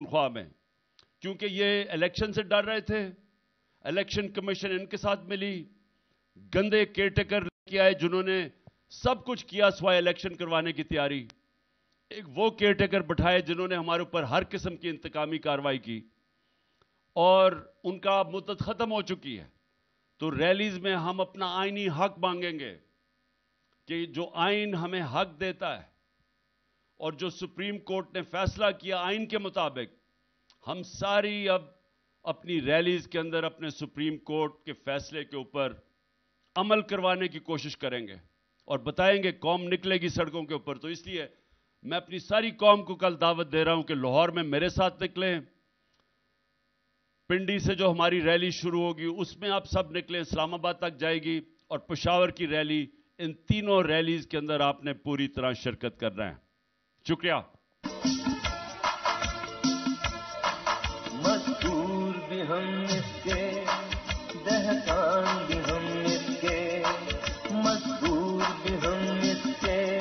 ख्वाह में, क्योंकि ये इलेक्शन से डर रहे थे। इलेक्शन कमीशन इनके साथ मिली, गंदे केयरटेकर लेके आए जिन्होंने सब कुछ किया सिवाय इलेक्शन करवाने की तैयारी। एक वो केयरटेकर बैठाए जिन्होंने हमारे ऊपर हर किस्म की इंतकामी कार्रवाई की, और उनका मुद्दत खत्म हो चुकी है। तो रैलीज में हम अपना आईनी हक मांगेंगे कि जो आइन हमें हक देता है और जो सुप्रीम कोर्ट ने फैसला किया आइन के मुताबिक, हम सारी अब अपनी रैलीज के अंदर अपने सुप्रीम कोर्ट के फैसले के ऊपर अमल करवाने की कोशिश करेंगे और बताएंगे कौम निकलेगी सड़कों के ऊपर। तो इसलिए मैं अपनी सारी कौम को कल दावत दे रहा हूं कि लाहौर में मेरे साथ निकलें, पिंडी से जो हमारी रैली शुरू होगी उसमें आप सब निकलें, इस्लामाबाद तक जाएगी, और पेशावर की रैली, इन तीनों रैलीज के अंदर आपने पूरी तरह शिरकत करना है। शुक्रिया। मजबूर भी हम इसके दहका